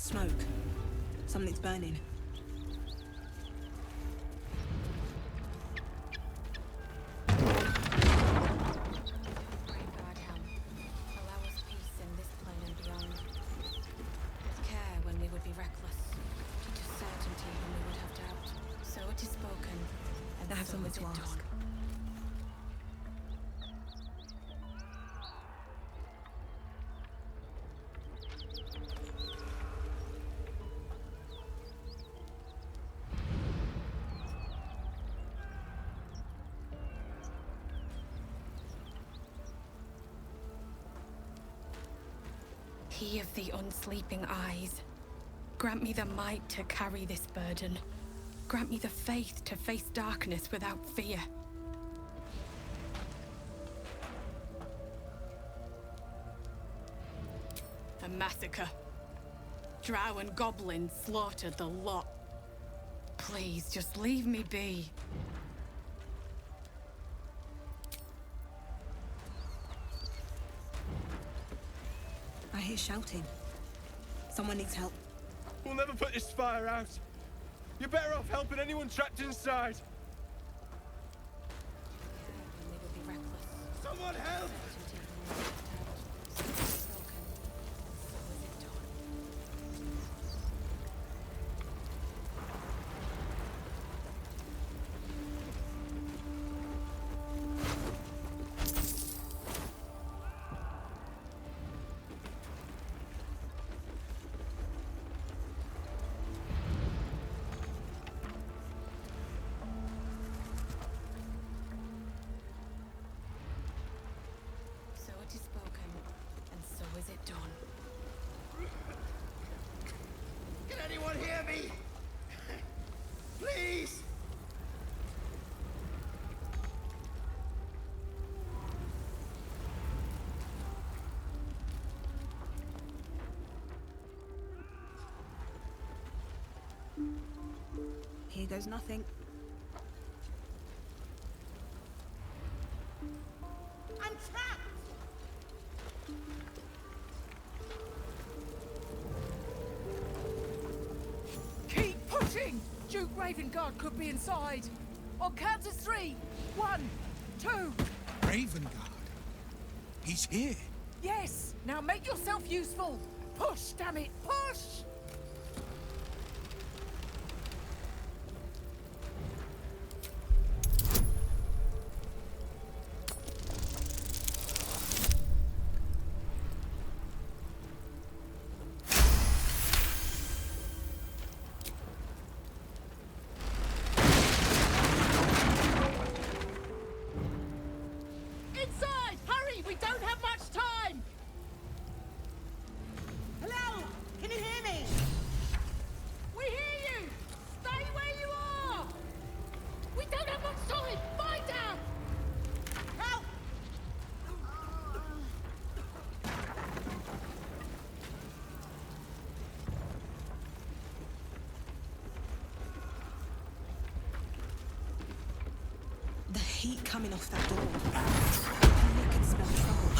Smoke. Something's burning. I have something to ask. He of the unsleeping eyes, grant me the might to carry this burden. Grant me the faith to face darkness without fear. The massacre. Drow and goblins slaughtered the lot. Please, just leave me be. I hear shouting. Someone needs help. We'll never put this fire out. You're better off helping anyone trapped inside. Someone help! Can anyone hear me? Please! Here goes nothing. I'm trapped! Keep pushing! Duke Ravengard could be inside. On count of 3. 1, 2. Ravengard? He's here. Yes! Now make yourself useful! Push, damn it! Push! Inside! Hurry! We don't have much time! Hello? Can you hear me? We hear you! Stay where you are! We don't have much time! Find out! Help! The heat coming off that door. I can smell trouble.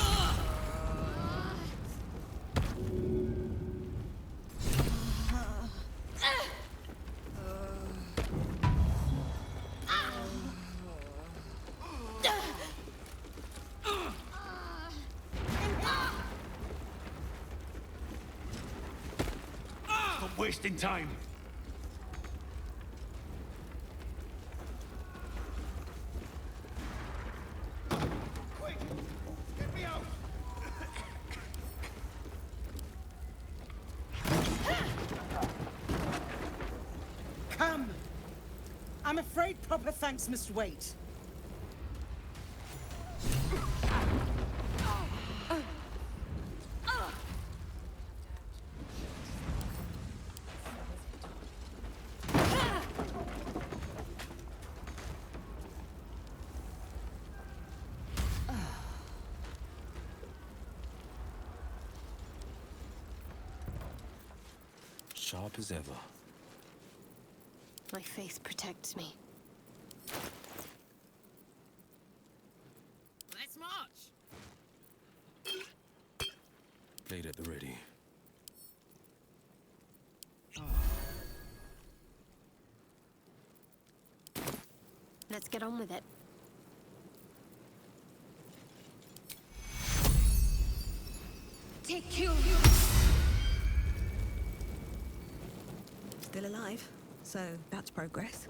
Stop wasting time. Quick! Get me out! Come! I'm afraid proper thanks must wait. Sharp as ever. My faith protects me. Let's march! Blade at the ready. Let's get on with it. Take you. Still alive, so that's progress.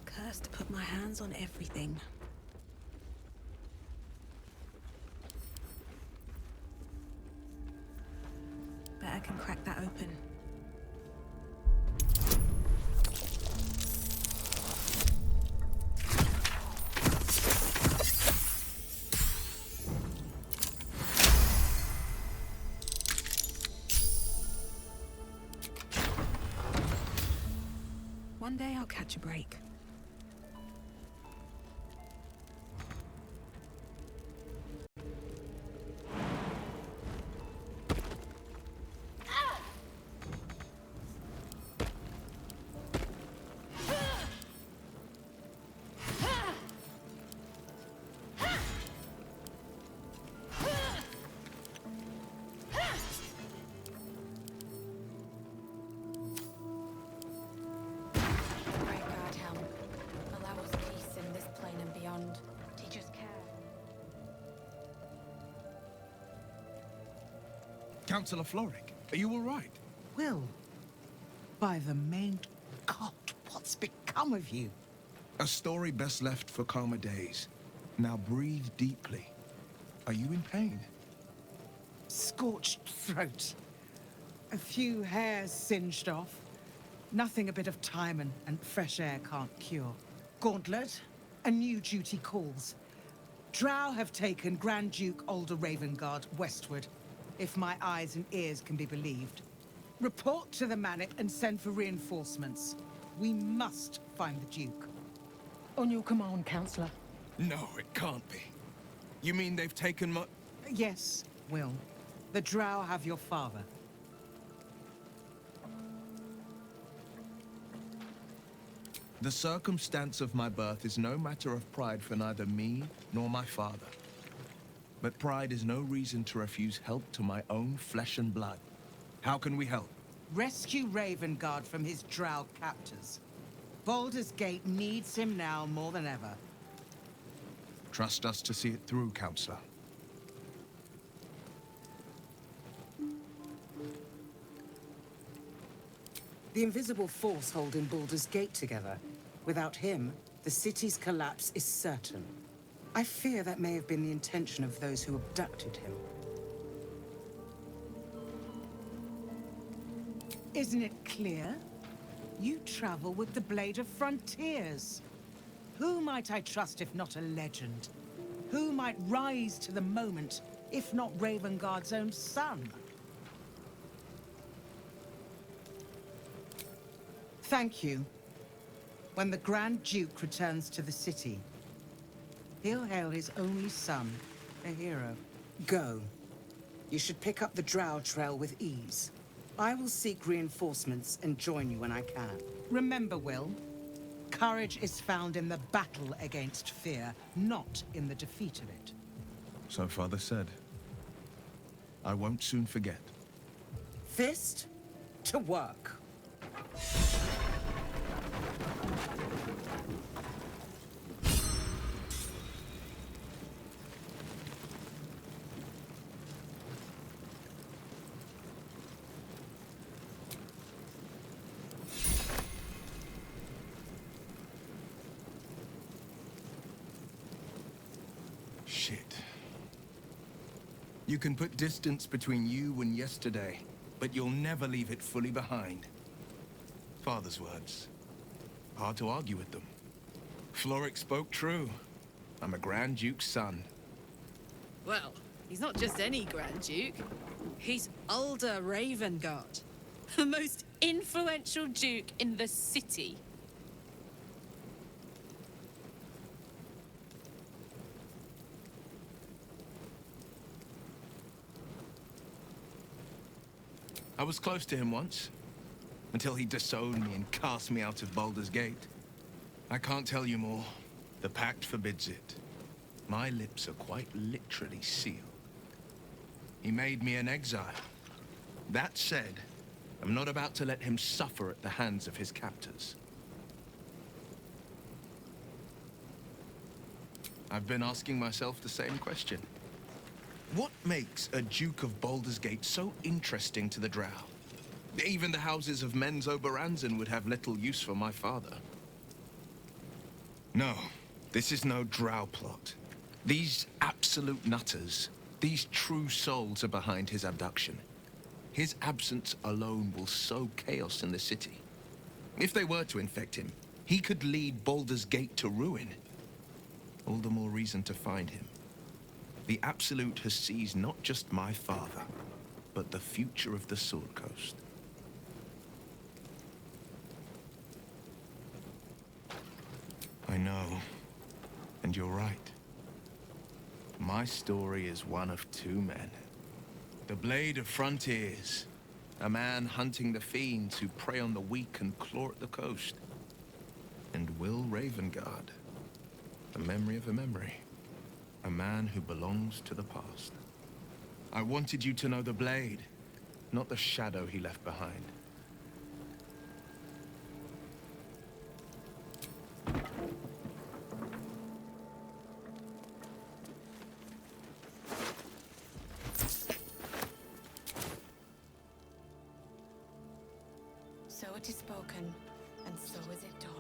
Cursed to put my hands on everything. Bet I can crack that open. One day I'll catch a break. Great God, Helm. Allow us peace in this plane and beyond. Teach us care. Councillor Floric, are you all right? Will, by the main God, what's become of you? A story best left for calmer days. Now breathe deeply. Are you in pain? Scorched throat. A few hairs singed off. Nothing a bit of time and fresh air can't cure. Gauntlet, a new duty calls. Drow have taken Grand Duke Alder Ravengard westward, if my eyes and ears can be believed. Report to the Manor and send for reinforcements. We must find the Duke. On your command, Councillor. No, it can't be. You mean they've taken my... Yes, Will. The Drow have your father. The circumstance of my birth is no matter of pride for neither me nor my father. But pride is no reason to refuse help to my own flesh and blood. How can we help? Rescue Ravengard from his Drow captors. Baldur's Gate needs him now more than ever. Trust us to see it through, Councillor. The invisible force holding Baldur's Gate together. Without him, the city's collapse is certain. I fear that may have been the intention of those who abducted him. Isn't it clear? You travel with the Blade of Frontiers. Who might I trust if not a legend? Who might rise to the moment if not Ravengard's own son? Thank you. When the Grand Duke returns to the city, he'll hail his only son, a hero. Go. You should pick up the Drow trail with ease. I will seek reinforcements and join you when I can. Remember, Will, courage is found in the battle against fear, not in the defeat of it. So Father said. I won't soon forget. Fist to work. Shit. You can put distance between you and yesterday, but you'll never leave it fully behind. Father's words. Hard to argue with them. Floric spoke true. I'm a Grand Duke's son. Well, he's not just any Grand Duke. He's Alder Ravengard, the most influential Duke in the city. I was close to him once, until he disowned me and cast me out of Baldur's Gate. I can't tell you more. The pact forbids it. My lips are quite literally sealed. He made me an exile. That said, I'm not about to let him suffer at the hands of his captors. I've been asking myself the same question. What makes a Duke of Baldur's Gate so interesting to the Drow? Even the houses of Menzo Baranzan would have little use for my father. No, this is no Drow plot. These absolute nutters, these true souls are behind his abduction. His absence alone will sow chaos in the city. If they were to infect him, he could lead Baldur's Gate to ruin. All the more reason to find him. The Absolute has seized not just my father, but the future of the Sword Coast. I know, and you're right. My story is one of two men. The Blade of Frontiers, a man hunting the fiends who prey on the weak and claw at the coast. And Will Ravengard, the memory of a memory. A man who belongs to the past. I wanted you to know the Blade, not the shadow he left behind. So it is spoken, and so is it done.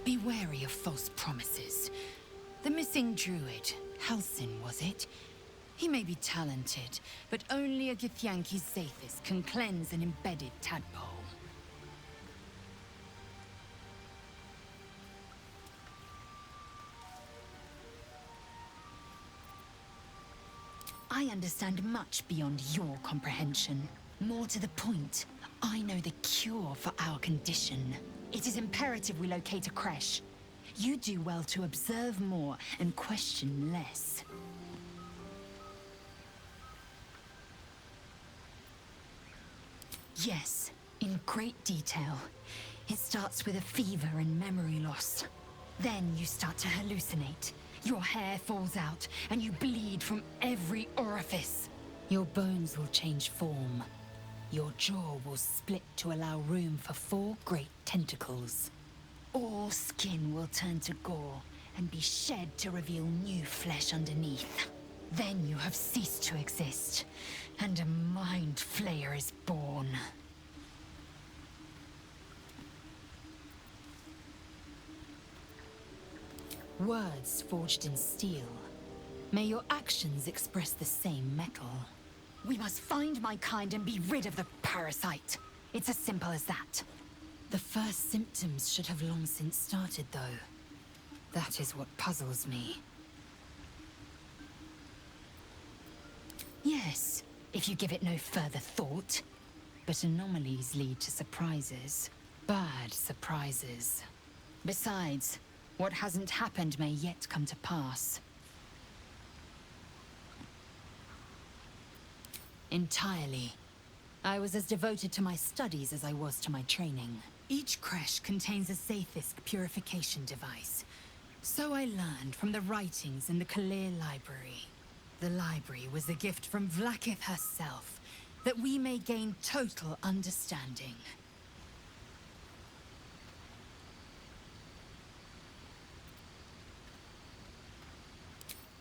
Be wary of false promises. The missing druid, Halsin, was it? He may be talented, but only a Githyanki Zathis can cleanse an embedded tadpole. I understand much beyond your comprehension. More to the point, I know the cure for our condition. It is imperative we locate a creche. You do well to observe more and question less. Yes, in great detail. It starts with a fever and memory loss. Then you start to hallucinate. Your hair falls out, and you bleed from every orifice. Your bones will change form. Your jaw will split to allow room for 4 great tentacles. All skin will turn to gore and be shed to reveal new flesh underneath. Then you have ceased to exist, and a mind flayer is born. Words forged in steel. May your actions express the same metal. We must find my kind and be rid of the parasite. It's as simple as that. The first symptoms should have long since started, though. That is what puzzles me. Yes, if you give it no further thought. But anomalies lead to surprises. Bad surprises. Besides, what hasn't happened may yet come to pass. Entirely. I was as devoted to my studies as I was to my training. Each creche contains a Zaithisk purification device. So I learned from the writings in the Kalir Library. The library was a gift from Vlaakith herself, that we may gain total understanding.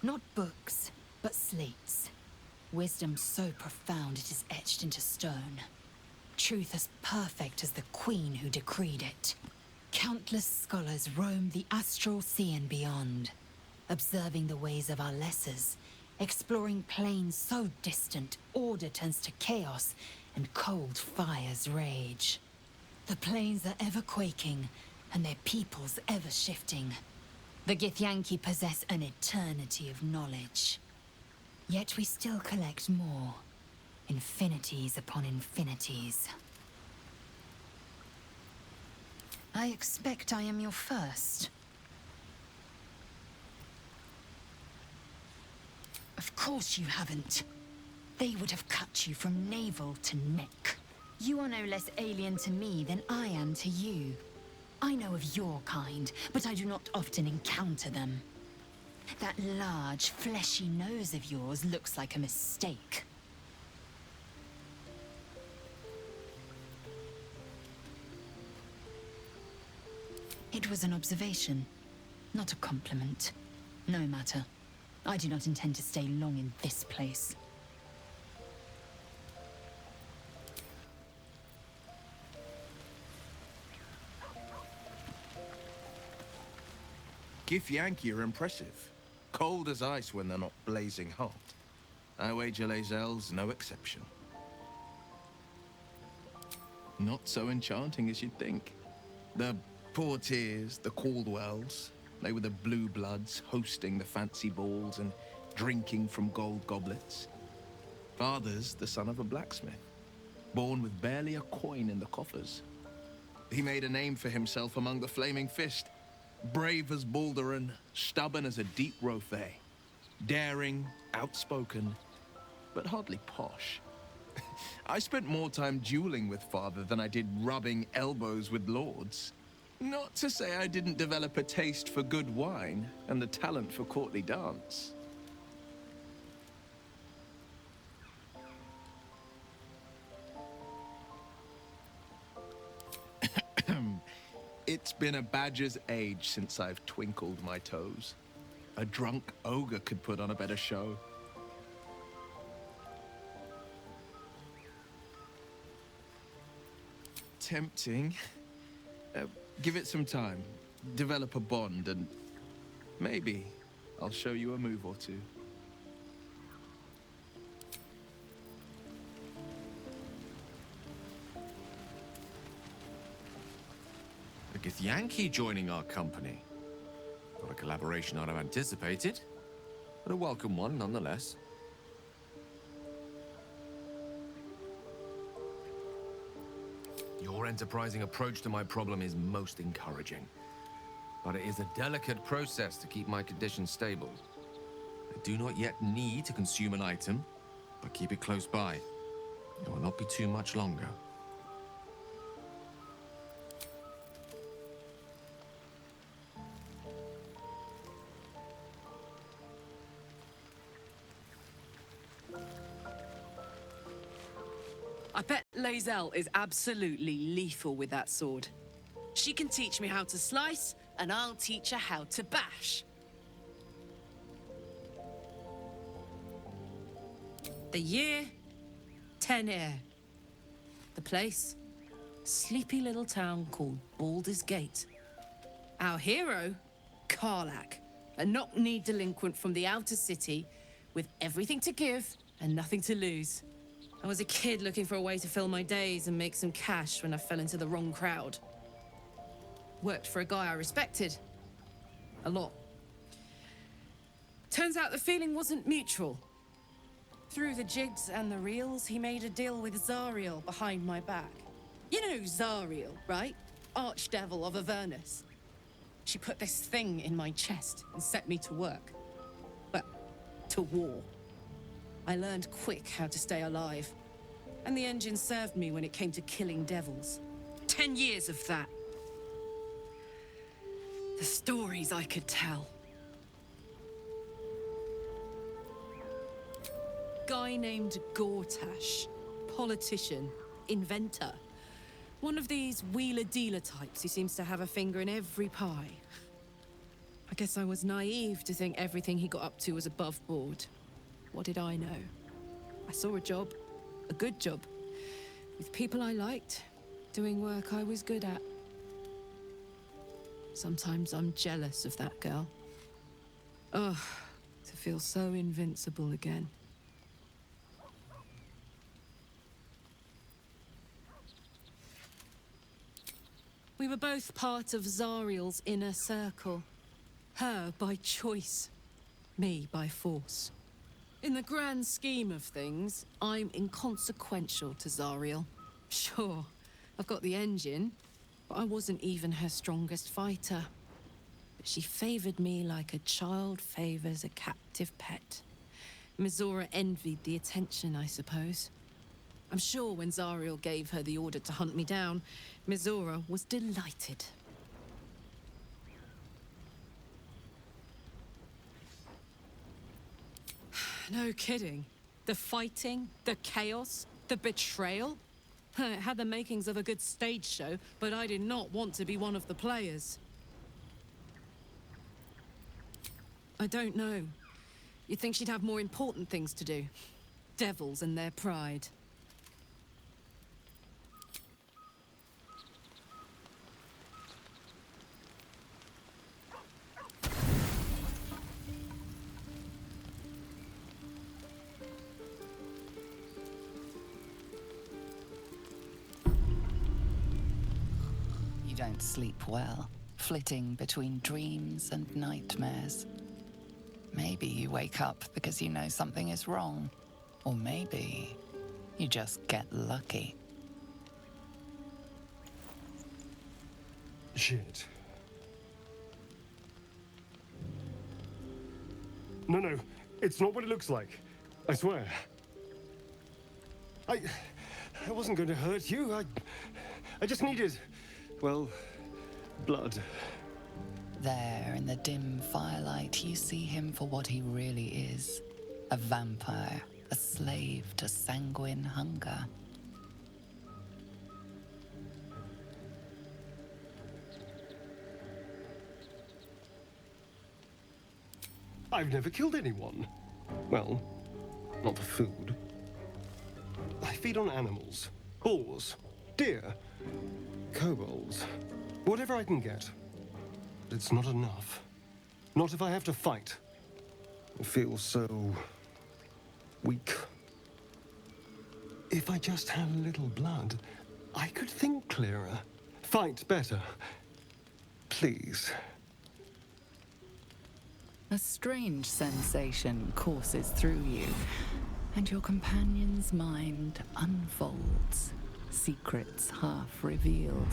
Not books, but slates. Wisdom so profound it is etched into stone. Truth as perfect as the queen who decreed it. Countless scholars roam the astral sea and beyond, observing the ways of our lessers, exploring planes so distant, order turns to chaos, and cold fires rage. The planes are ever quaking, and their peoples ever shifting. The Githyanki possess an eternity of knowledge. Yet we still collect more. Infinities upon infinities. I expect I am your first. Of course you haven't. They would have cut you from navel to neck. You are no less alien to me than I am to you. I know of your kind, but I do not often encounter them. That large, fleshy nose of yours looks like a mistake. It was an observation, not a compliment. No matter. I do not intend to stay long in this place. Githyanki are impressive. Cold as ice when they're not blazing hot. I wager Lae'zel's no exception. Not so enchanting as you'd think. The Portiers, the Caldwells, they were the blue bloods hosting the fancy balls and drinking from gold goblets. Father's the son of a blacksmith, born with barely a coin in the coffers. He made a name for himself among the Flaming Fist. Brave as Baldurin, stubborn as a deep Rothe. Daring, outspoken, but hardly posh. I spent more time dueling with Father than I did rubbing elbows with lords. Not to say I didn't develop a taste for good wine and the talent for courtly dance. It's been a badger's age since I've twinkled my toes. A drunk ogre could put on a better show. Tempting. Give it some time. Develop a bond, and maybe I'll show you a move or two. A Githyanki joining our company. Not a collaboration I'd have anticipated, but a welcome one nonetheless. Your enterprising approach to my problem is most encouraging. But it is a delicate process to keep my condition stable. I do not yet need to consume an item, but keep it close by. It will not be too much longer. I bet Lae'zel is absolutely lethal with that sword. She can teach me how to slice, and I'll teach her how to bash. The year, Tenir. The place, sleepy little town called Baldur's Gate. Our hero, Karlach, a knock-knee delinquent from the outer city with everything to give and nothing to lose. I was a kid looking for a way to fill my days and make some cash when I fell into the wrong crowd. Worked for a guy I respected. A lot. Turns out the feeling wasn't mutual. Through the jigs and the reels, he made a deal with Zariel behind my back. You know Zariel, right? Archdevil of Avernus. She put this thing in my chest and set me to work. Well, to war. I learned quick how to stay alive. And the engine served me when it came to killing devils. 10 years of that. The stories I could tell. Guy named Gortash. Politician. Inventor. One of these wheeler-dealer types who seems to have a finger in every pie. I guess I was naive to think everything he got up to was above board. What did I know? I saw a job. A good job. With people I liked. Doing work I was good at. Sometimes I'm jealous of that girl. Ugh, to feel so invincible again. We were both part of Zariel's inner circle. Her by choice, me by force. In the grand scheme of things, I'm inconsequential to Zariel. Sure, I've got the engine, but I wasn't even her strongest fighter. But she favored me like a child favors a captive pet. Mizora envied the attention, I suppose. I'm sure when Zariel gave her the order to hunt me down, Mizora was delighted. No kidding. The fighting, the chaos, the betrayal. It had the makings of a good stage show, but I did not want to be one of the players. I don't know. You'd think she'd have more important things to do. Devils and their pride. You don't sleep well, flitting between dreams and nightmares. Maybe you wake up because you know something is wrong. Or maybe you just get lucky. Shit. No, it's not what it looks like. I swear. I wasn't going to hurt you. I just needed, well, blood. There, in the dim firelight, you see him for what he really is. A vampire, a slave to sanguine hunger. I've never killed anyone. Well, not for food. I feed on animals. Boars, deer, kobolds, whatever I can get. But it's not enough. Not if I have to fight. I feel so weak. If I just had a little blood, I could think clearer, fight better. Please. A strange sensation courses through you, and your companion's mind unfolds, secrets half revealed.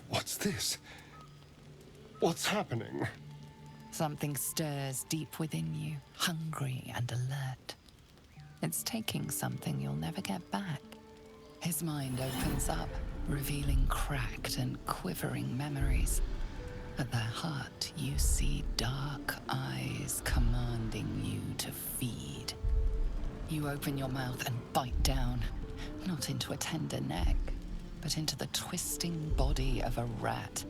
What's this? What's happening? Something stirs deep within you, hungry and alert. It's taking something you'll never get back. His mind opens up, revealing cracked and quivering memories. At their heart, you see dark eyes commanding you to feed. You open your mouth and bite down, not into a tender neck, but into the twisting body of a rat.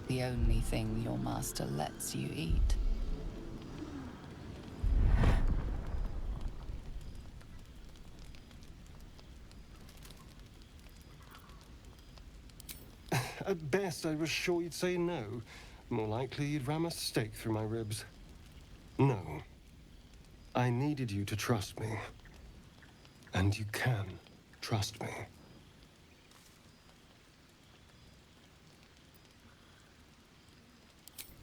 The only thing your master lets you eat. At best, I was sure you'd say no. More likely you'd ram a stake through my ribs. No. I needed you to trust me. And you can trust me.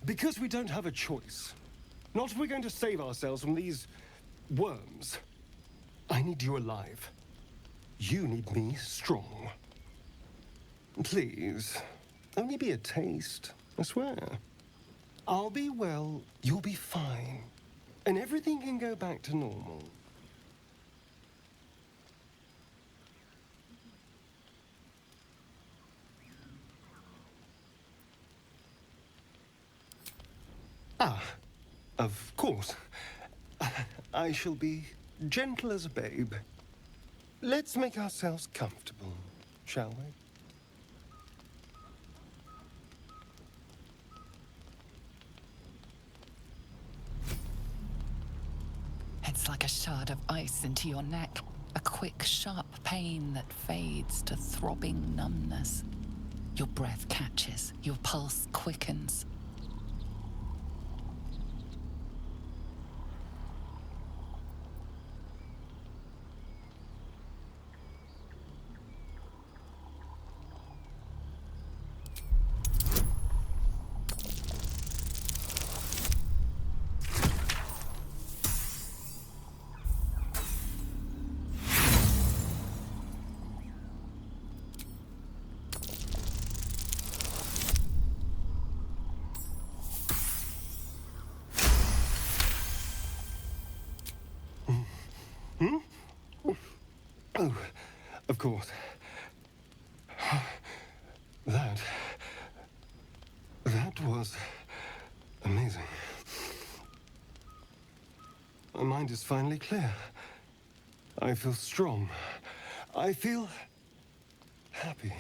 Because we don't have a choice. Not if we're going to save ourselves from these worms. I need you alive. You need me strong. Please, only be a taste, I swear. I'll be well, you'll be fine. And everything can go back to normal. Ah, of course. I shall be gentle as a babe. Let's make ourselves comfortable, shall we? It's like a shard of ice into your neck. A quick, sharp pain that fades to throbbing numbness. Your breath catches, your pulse quickens. Oh, of course. That was amazing. My mind is finally clear. I feel strong. I feel happy.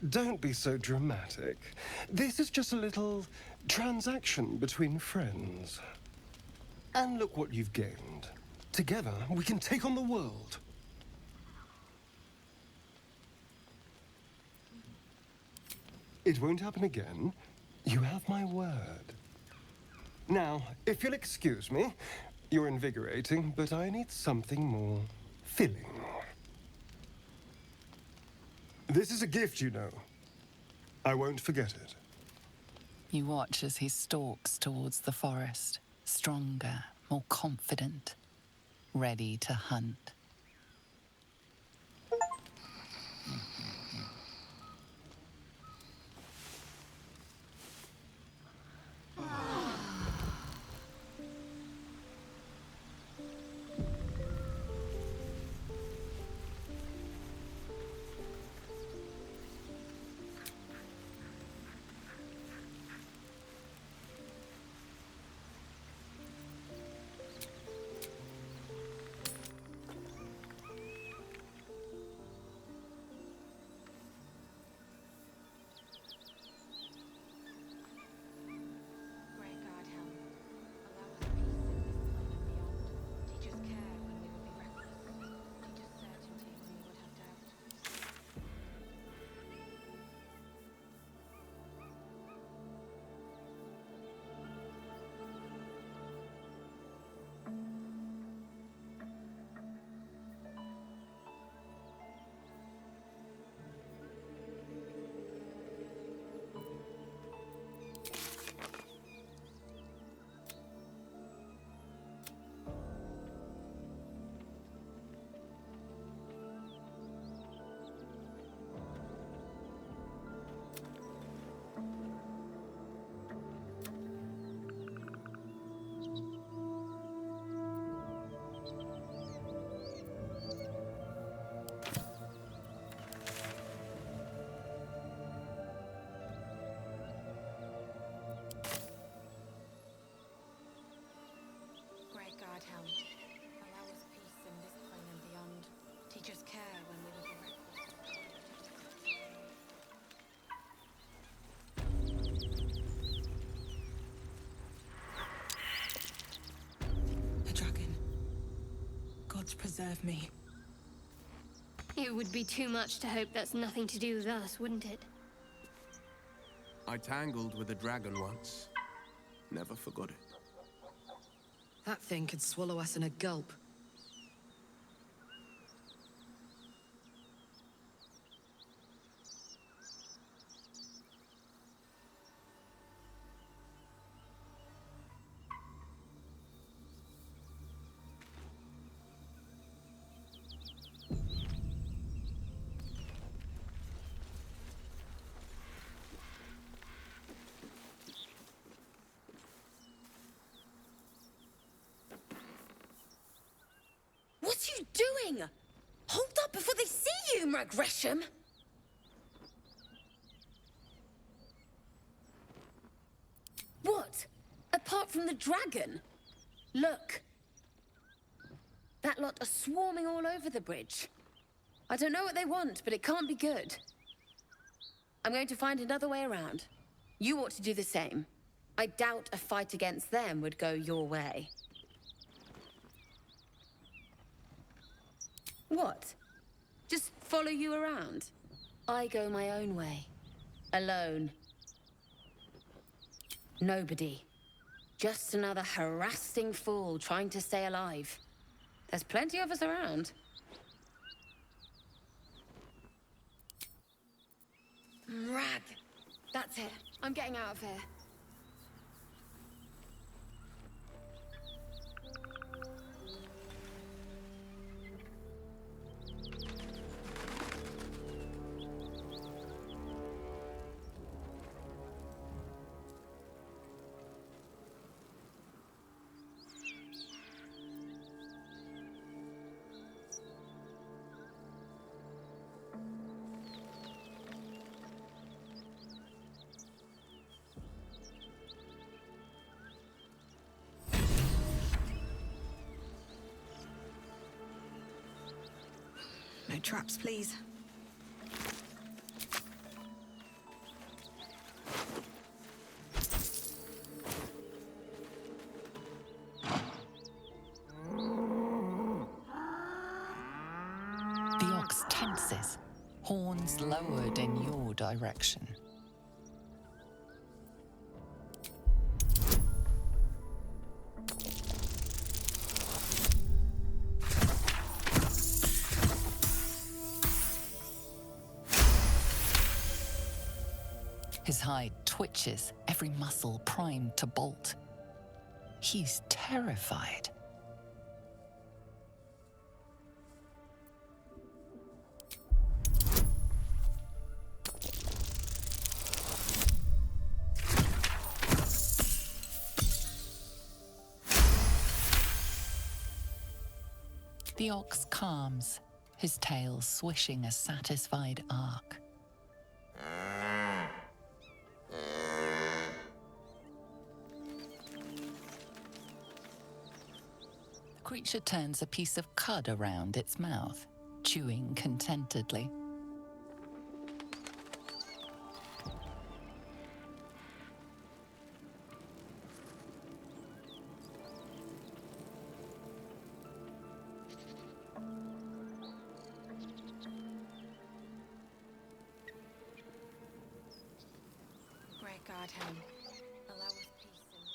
Don't be so dramatic. This is just a little transaction between friends. And look what you've gained. Together, we can take on the world. It won't happen again. You have my word. Now, if you'll excuse me, you're invigorating, but I need something more filling. This is a gift, you know. I won't forget it. You watch as he stalks towards the forest, stronger, more confident, ready to hunt. Preserve me. It would be too much to hope that's nothing to do with us, wouldn't it? I tangled with a dragon once. Never forgot it. That thing could swallow us in a gulp. What are you doing? Hold up before they see you, Gresham! What? Apart from the dragon? Look. That lot are swarming all over the bridge. I don't know what they want, but it can't be good. I'm going to find another way around. You ought to do the same. I doubt a fight against them would go your way. What? Just follow you around? I go my own way. Alone. Nobody. Just another harassing fool trying to stay alive. There's plenty of us around. Rag! That's it. I'm getting out of here. No traps, please. The ox tenses, horns lowered in your direction. His hide twitches, every muscle primed to bolt. He's terrified. The ox calms, his tail swishing a satisfied arc. The creature turns a piece of cud around its mouth, chewing contentedly. Great guard him. Allow us peace and...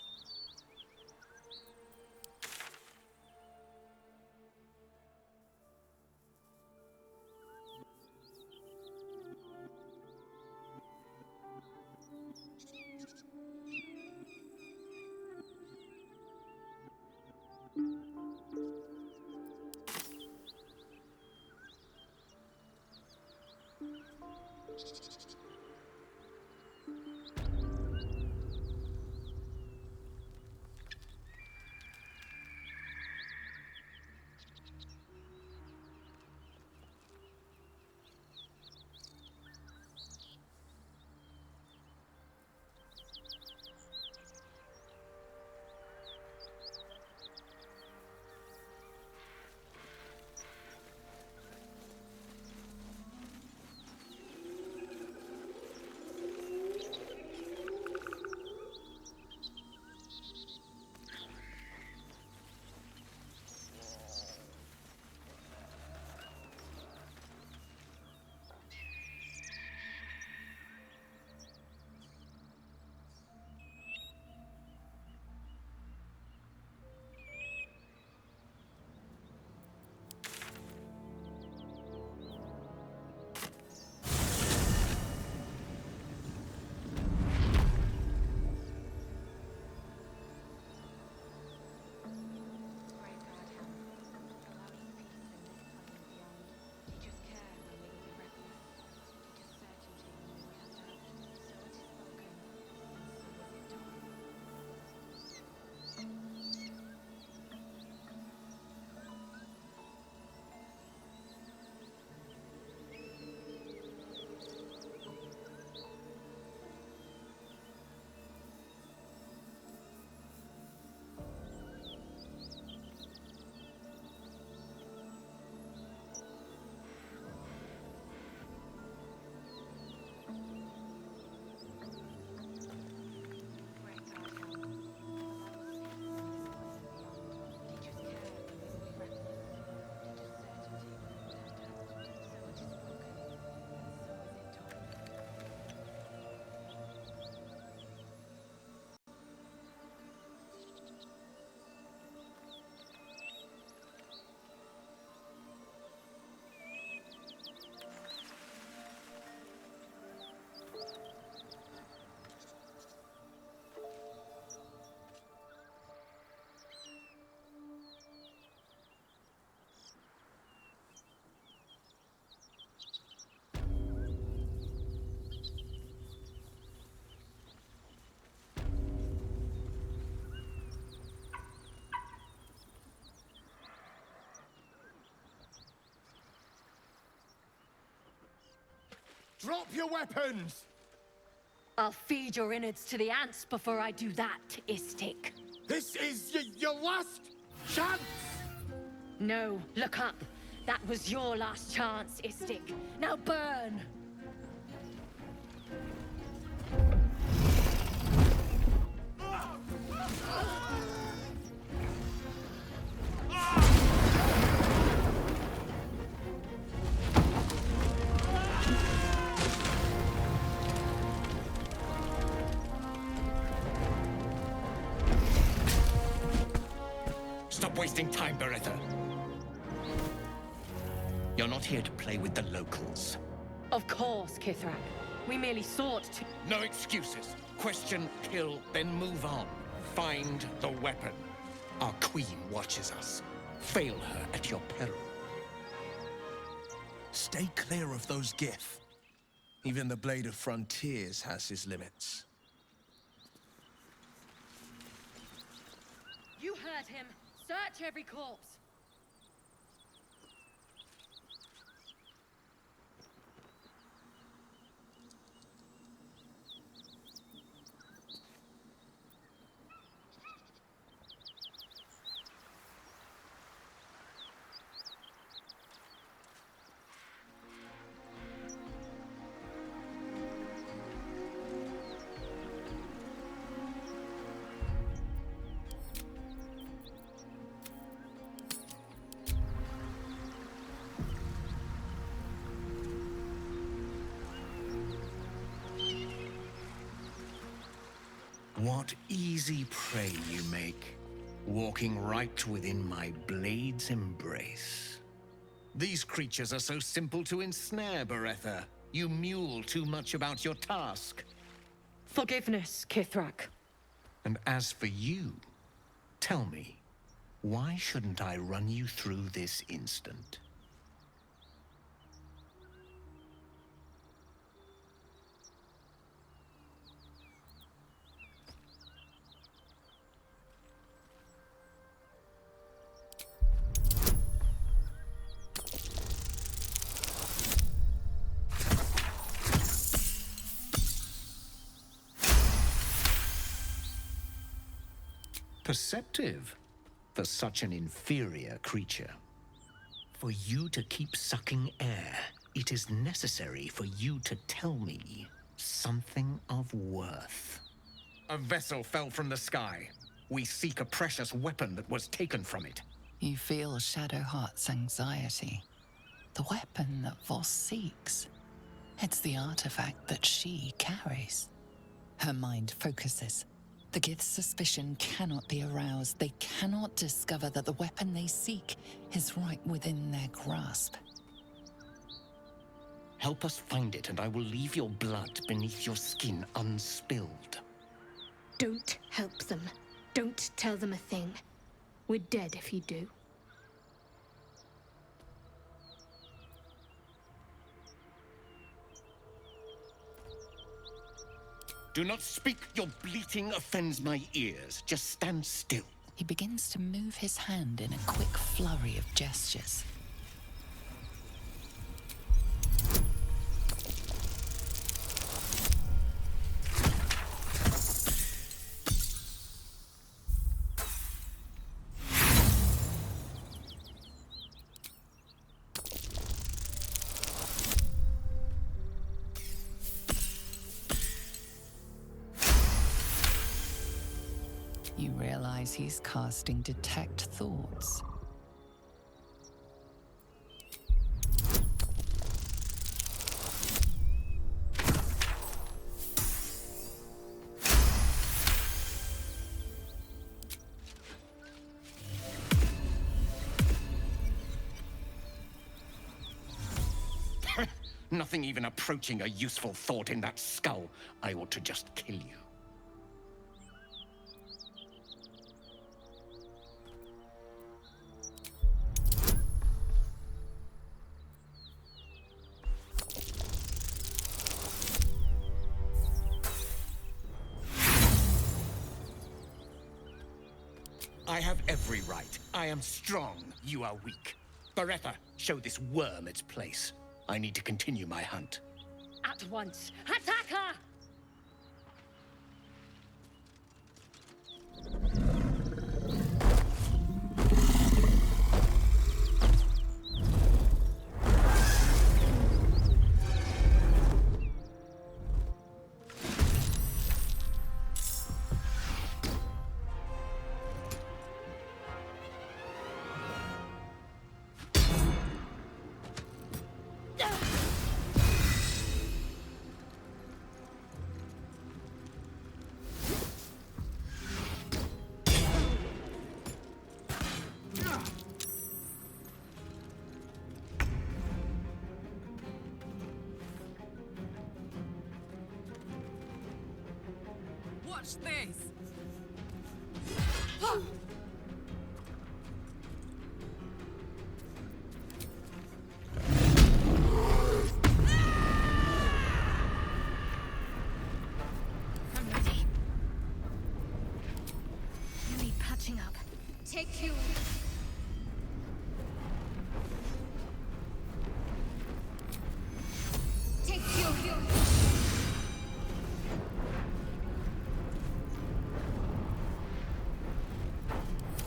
Drop your weapons! I'll feed your innards to the ants before I do that, Istik. This is your last chance! No, look up. That was your last chance, Istik. Now burn! Stop wasting time, Beretta. You're not here to play with the locals. Of course, Kithrak. We merely sought to... No excuses. Question, kill, then move on. Find the weapon. Our queen watches us. Fail her at your peril. Stay clear of those Gith. Even the Blade of Frontiers has his limits. You heard him. Search every corpse. What easy prey you make, walking right within my blade's embrace. These creatures are so simple to ensnare, Beretta. You mule too much about your task. Forgiveness, Kithrak. And as for you, tell me, why shouldn't I run you through this instant? Perceptive for such an inferior creature. For you to keep sucking air, it is necessary for you to tell me something of worth. A vessel fell from the sky. We seek a precious weapon that was taken from it. You feel Shadowheart's anxiety. The weapon that Voss seeks. It's the artifact that she carries. Her mind focuses. The Gith's suspicion cannot be aroused. They cannot discover that the weapon they seek is right within their grasp. Help us find it, and I will leave your blood beneath your skin unspilled. Don't help them. Don't tell them a thing. We're dead if you do. Do not speak. Your bleating offends my ears. Just stand still. He begins to move his hand in a quick flurry of gestures. You realize he's casting Detect Thoughts. Nothing even approaching a useful thought in that skull. I ought to just kill you. I have every right. I am strong. You are weak. Beretta, show this worm its place. I need to continue my hunt. at once. Attack her! Watch this! I'm ready. You need patching up. Take you. Take you.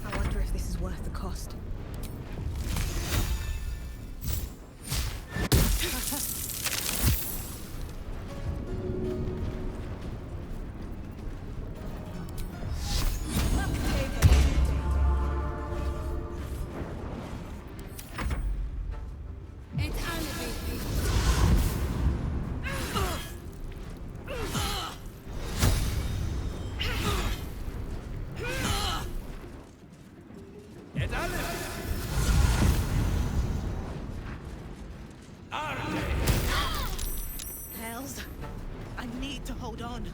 I wonder if this is worth the cost. Hells, I need to hold on.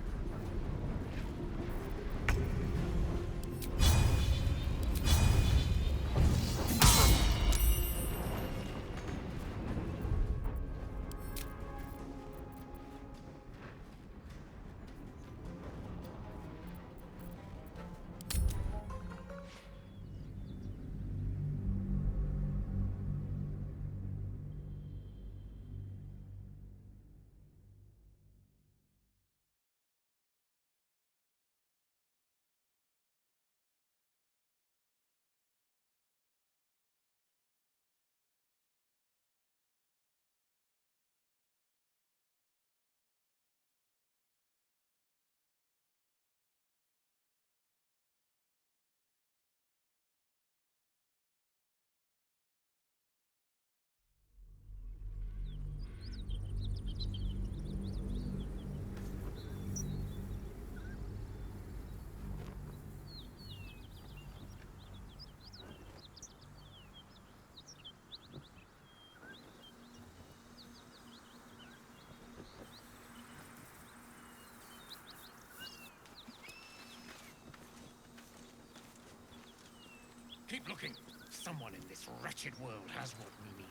Keep looking. Someone in this wretched world has what we need.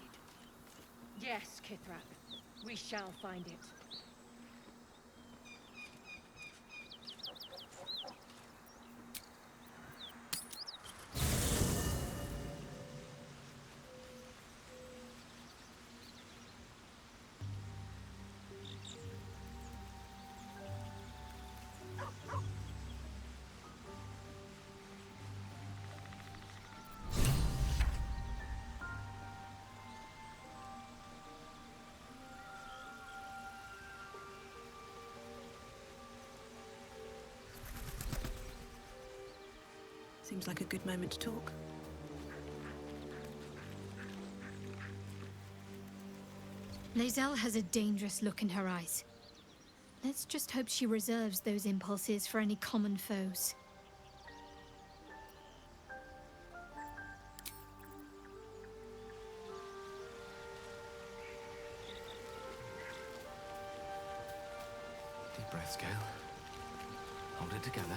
Yes, Kithrak. We shall find it. Seems like a good moment to talk. Lae'zel has a dangerous look in her eyes. Let's just hope she reserves those impulses for any common foes. Deep breath, Gale. Hold it together.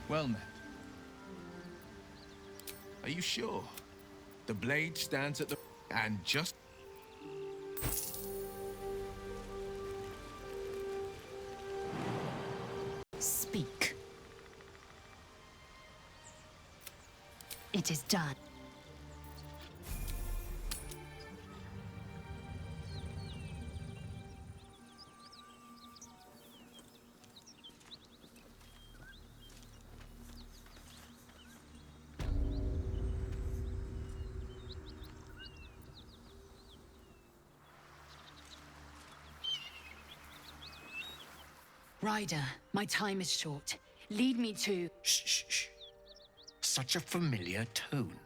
Well met. Are you sure? The blade stands at the... and just... Speak. It is done. Ryder, my time is short. Lead me to... Shh, shh, shh. Such a familiar tone.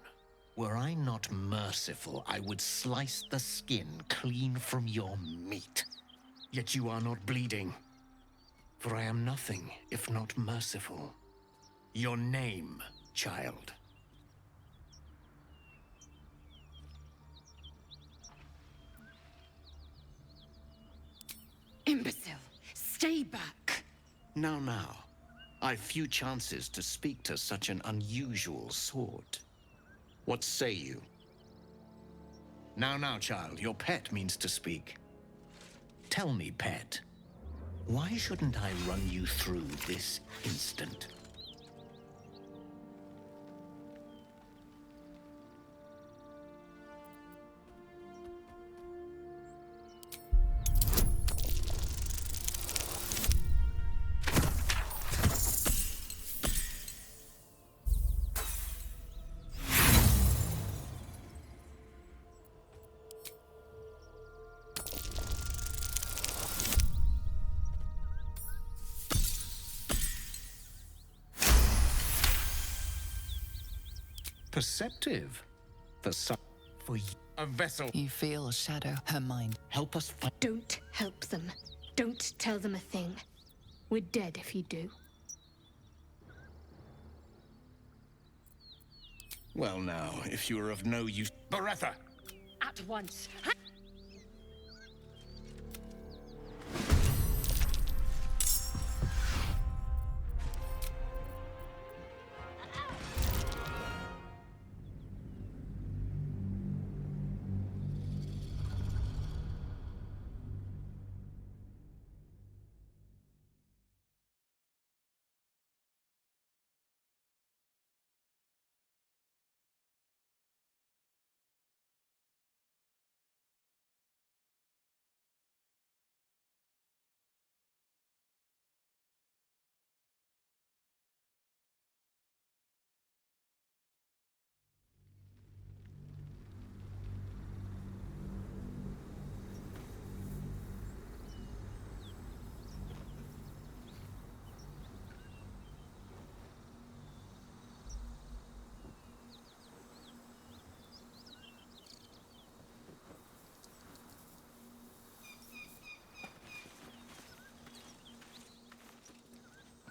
Were I not merciful, I would slice the skin clean from your meat. Yet you are not bleeding. For I am nothing if not merciful. Your name, child. Imbecile! Stay back! Now. I've few chances to speak to such an unusual sort. What say you? Now, child, your pet means to speak. Tell me, pet, why shouldn't I run you through this instant? Perceptive. For a vessel. You feel Shadow, her mind. Help us find... Don't help them. Don't tell them a thing. We're dead if you do. Well now, if you are of no use... Beretha! At once.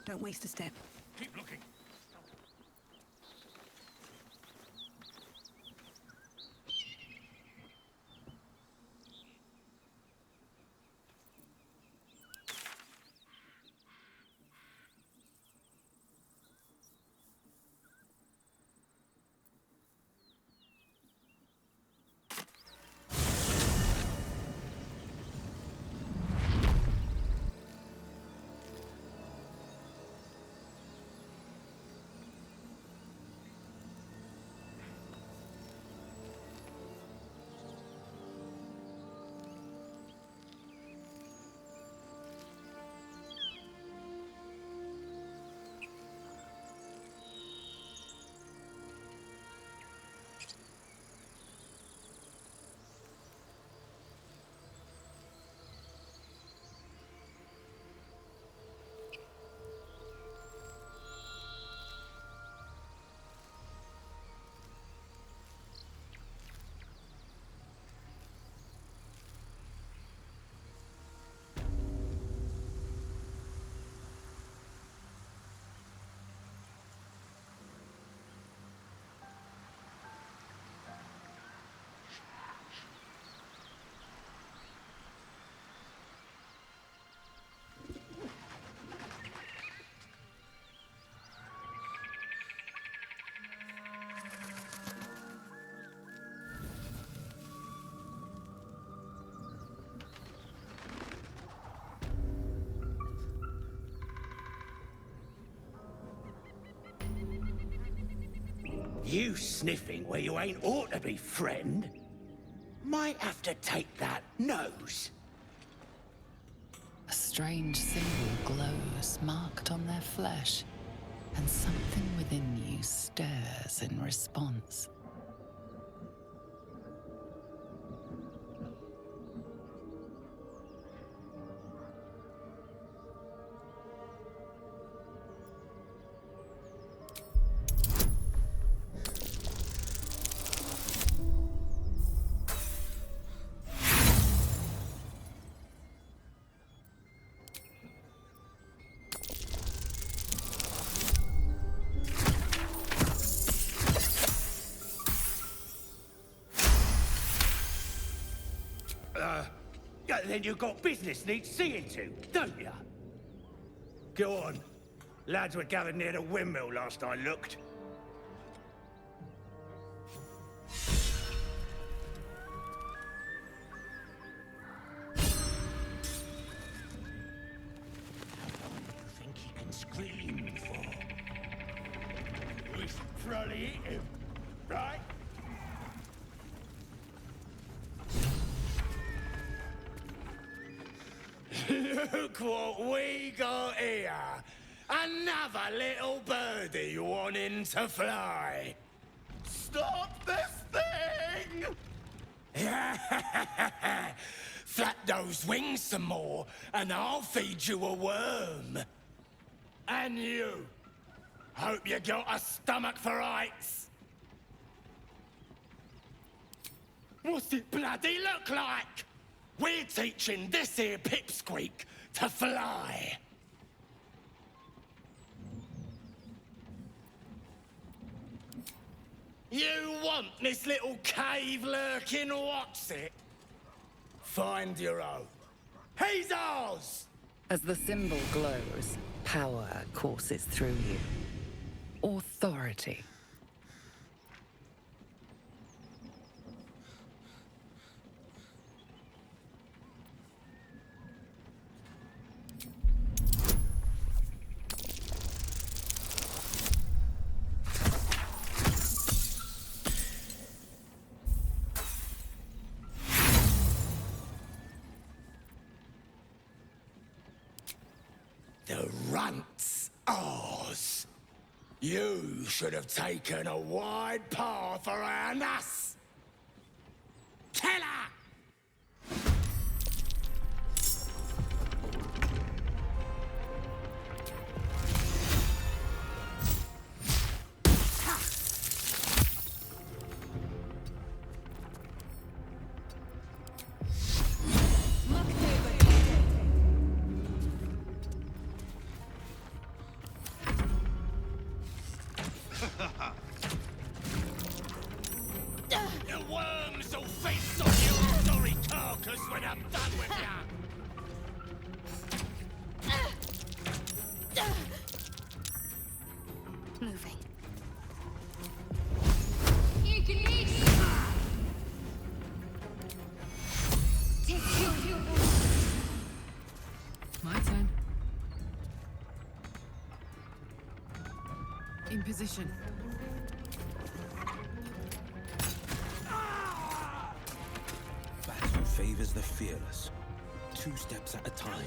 Don't waste a step. Keep looking. You sniffing where you ain't ought to be, friend? Might have to take that nose. A strange symbol glows, marked on their flesh, and something within you stirs in response. Then you've got business needs seeing to, don't you? Go on. Lads were gathered near the windmill last I looked. Think he can scream for? We should probably eat him, right? Look what we got here! Another little birdie wanting to fly! Stop this thing! Flap those wings some more, and I'll feed you a worm. And you! Hope you got a stomach for heights! What's it bloody look like? We're teaching this here pipsqueak to fly. You want this little cave lurking what's it? Find your own. He's ours! As the symbol glows, power courses through you. Authority. The runt's ours. You should have taken a wide path around us. Killer! The worms will feast on your sorry carcass when I'm done with ya! Moving. You can eat. My turn. In position. Battle favors the fearless. 2 steps at a time.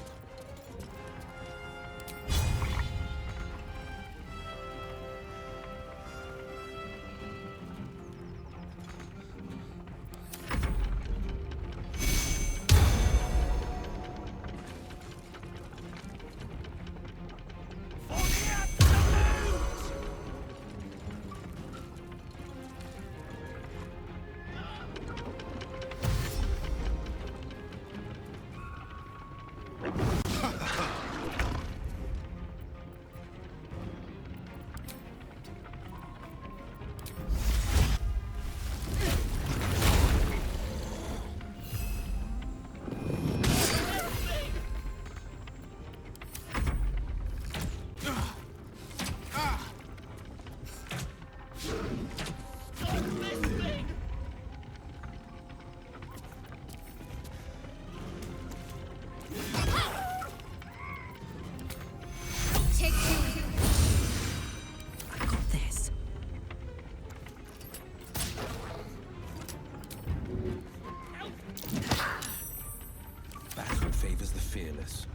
Favors the fearless.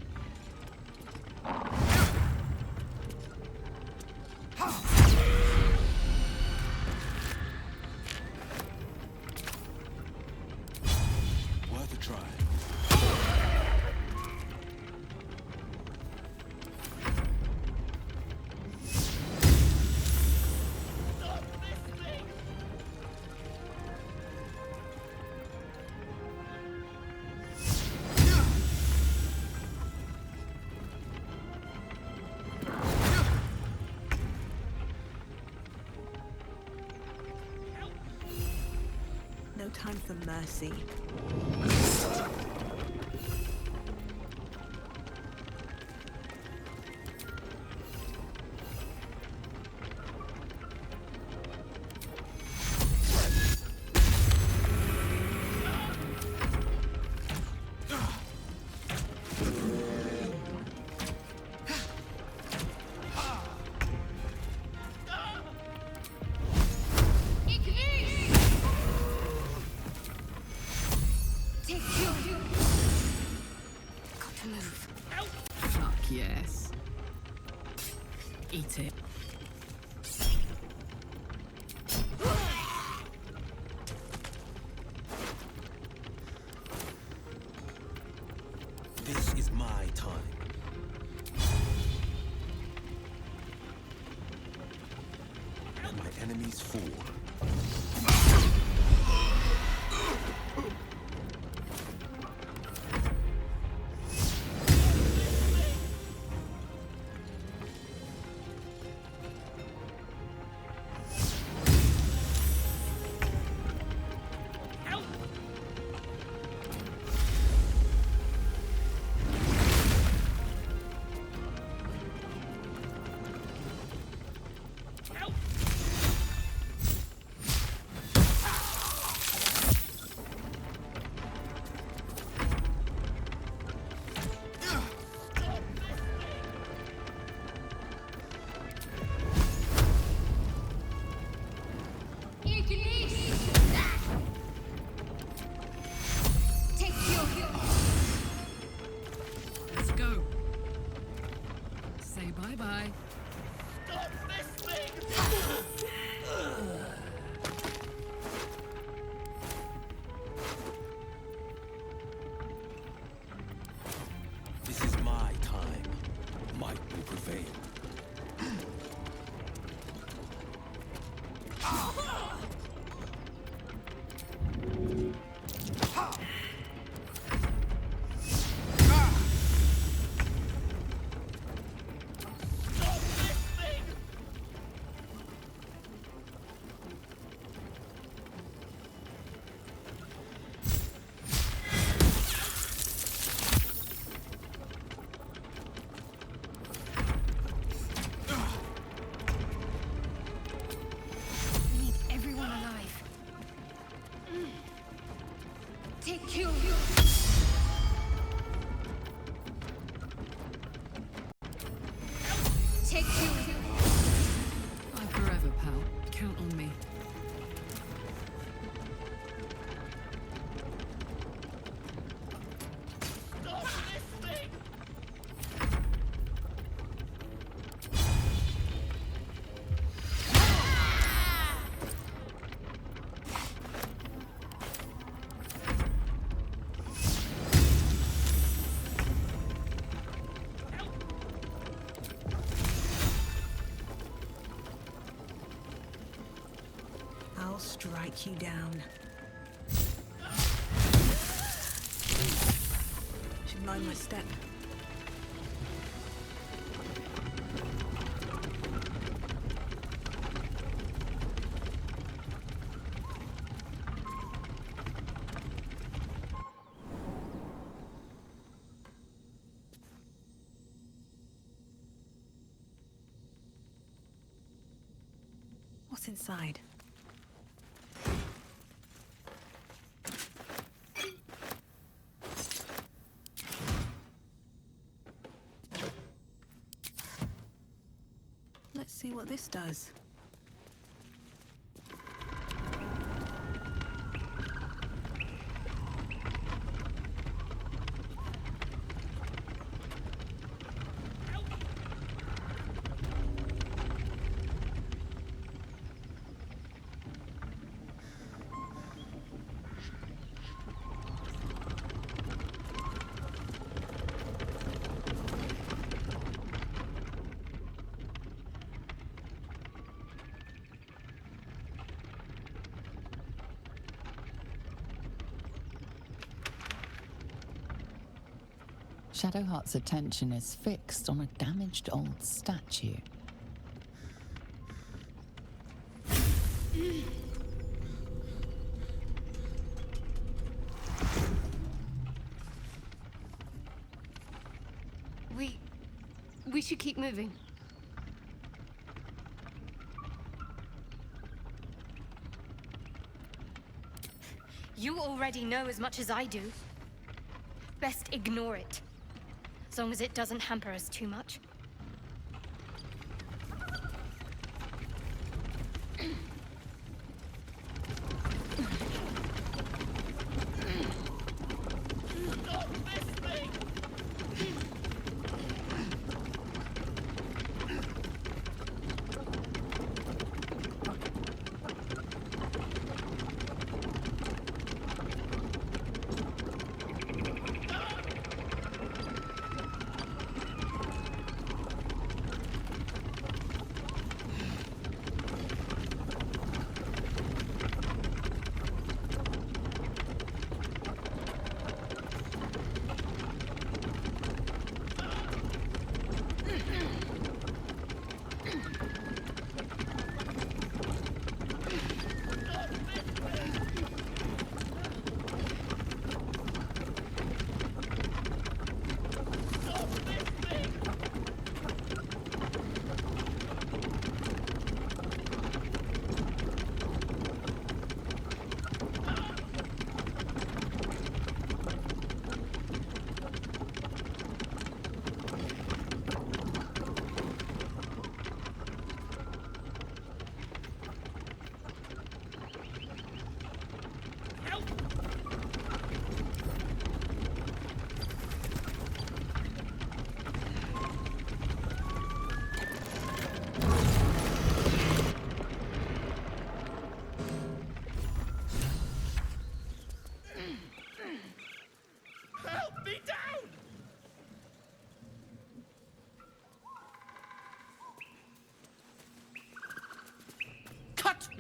Worth a try. No time for mercy. Eat it. This is my time. And my enemies fall. Let's go. Say bye-bye. Stop this thing! This is my time. Might will prevail. We need everyone alive. Take Q. Take Q. Bye forever, pal. Count on me. Stop this thing! I'll strike you down. Should mind my step. What's inside? Let's see what this does. Shadowheart's attention is fixed on a damaged old statue. We should keep moving. You already know as much as I do. Best ignore it. As long as it doesn't hamper us too much.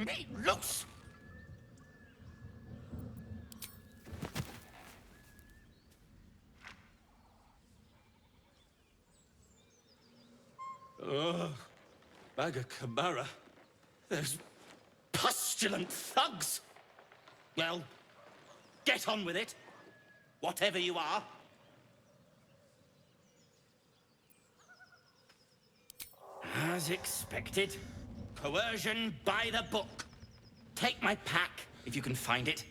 me loose! Ugh. Bag of Camara. Those pustulant thugs! Well, get on with it. Whatever you are. As expected. Coercion by the book. Take my pack, if you can find it.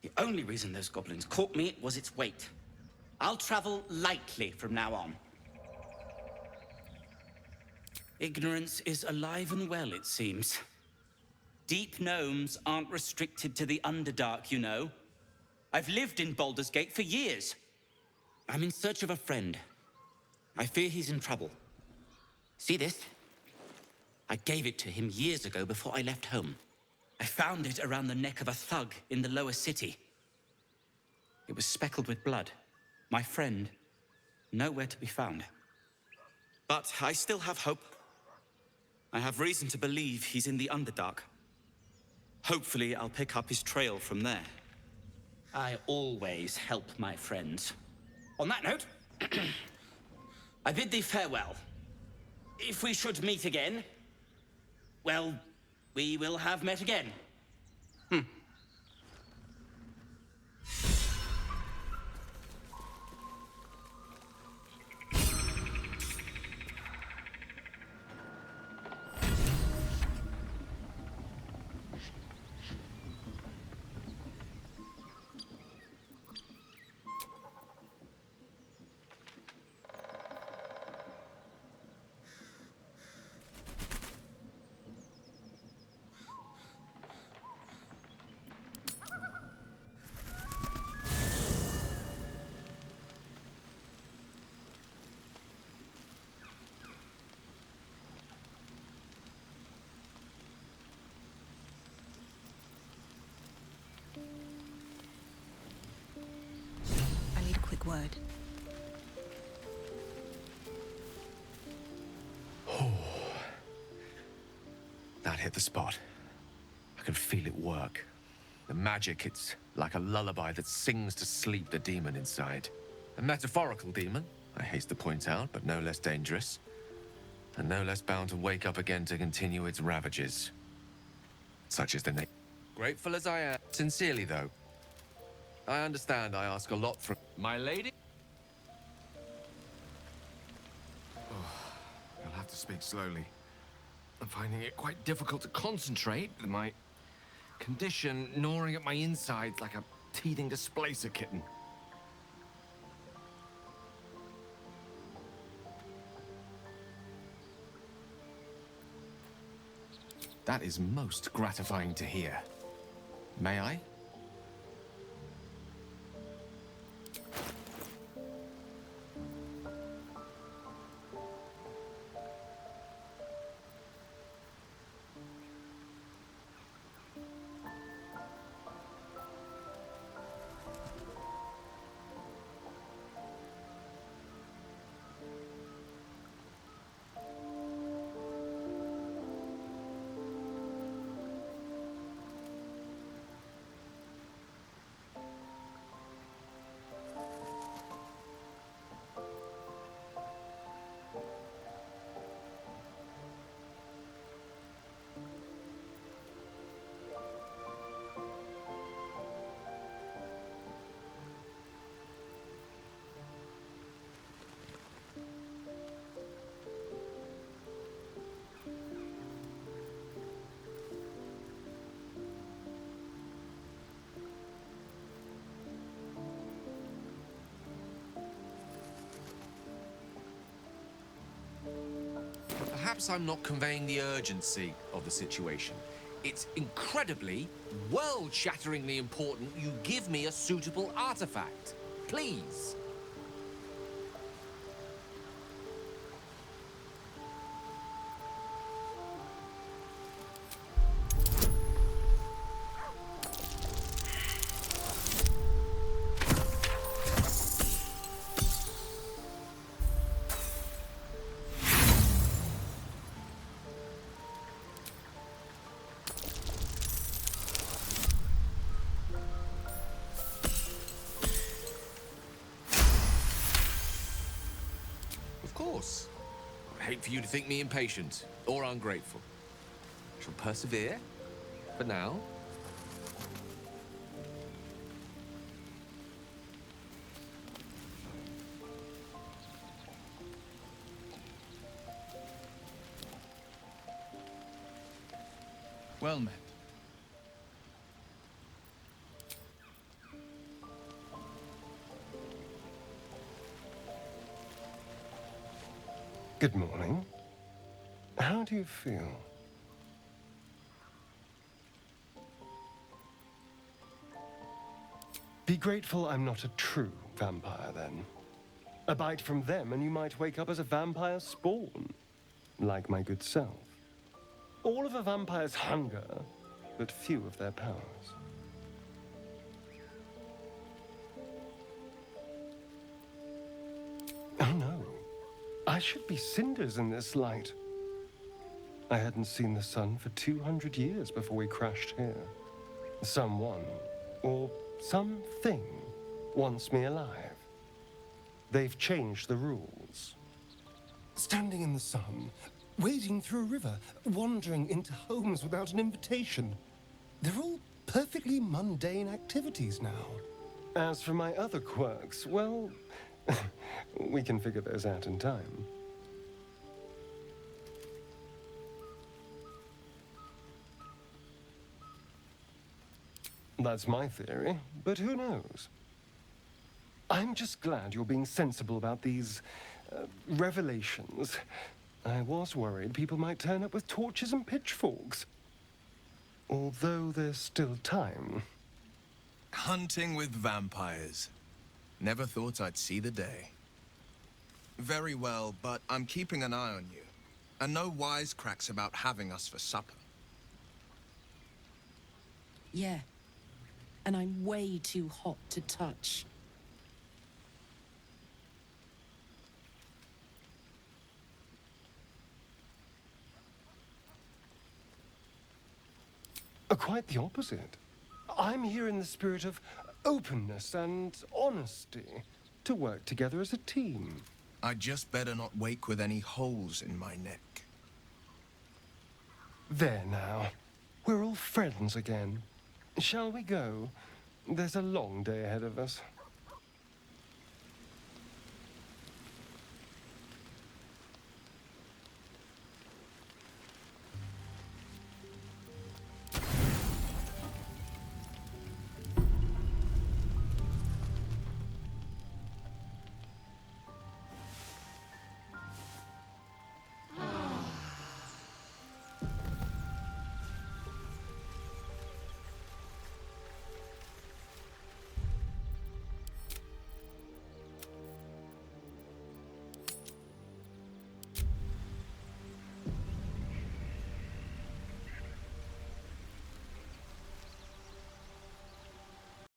The only reason those goblins caught me was its weight. I'll travel lightly from now on. Ignorance is alive and well, it seems. Deep gnomes aren't restricted to the Underdark, you know. I've lived in Baldur's Gate for years. I'm in search of a friend. I fear he's in trouble. See this? I gave it to him years ago before I left home. I found it around the neck of a thug in the lower city. It was speckled with blood. My friend, nowhere to be found. But I still have hope. I have reason to believe he's in the Underdark. Hopefully, I'll pick up his trail from there. I always help my friends. On that note, I bid thee farewell. If we should meet again, well, we will have met again. I need a quick word. That hit the spot. I can feel it work. The magic, it's like a lullaby that sings to sleep the demon inside. A metaphorical demon, I haste to point out, but no less dangerous. And no less bound to wake up again to continue its ravages. Such is the nature. Grateful as I am, sincerely though. I understand I ask a lot from my lady. You'll have to speak slowly. I'm finding it quite difficult to concentrate with my condition gnawing at my insides like a teething displacer kitten. That is most gratifying to hear. May I? Perhaps I'm not conveying the urgency of the situation. It's incredibly, world-shatteringly important you give me a suitable artifact. Please. course. I hate for you to think me impatient or ungrateful. I shall persevere, for now. Well met. Good morning. How do you feel? Be grateful I'm not a true vampire, then. A bite from them and you might wake up as a vampire spawn, like my good self. All of a vampire's hunger, but few of their powers. Oh no. I should be cinders in this light. I hadn't seen the sun for 200 years before we crashed here. Someone, or something, wants me alive. They've changed the rules. Standing in the sun, wading through a river, wandering into homes without an invitation. They're all perfectly mundane activities now. As for my other quirks, well, we can figure those out in time. That's my theory, but who knows? I'm just glad you're being sensible about these revelations. I was worried people might turn up with torches and pitchforks. Although there's still time. Hunting with vampires. Never thought I'd see the day. Very well, but I'm keeping an eye on you. And no wisecracks about having us for supper. Yeah. And I'm way too hot to touch. Quite the opposite. I'm here in the spirit of openness and honesty, to work together as a team. I'd just better not wake with any holes in my neck. There now. We're all friends again. Shall we go? There's a long day ahead of us.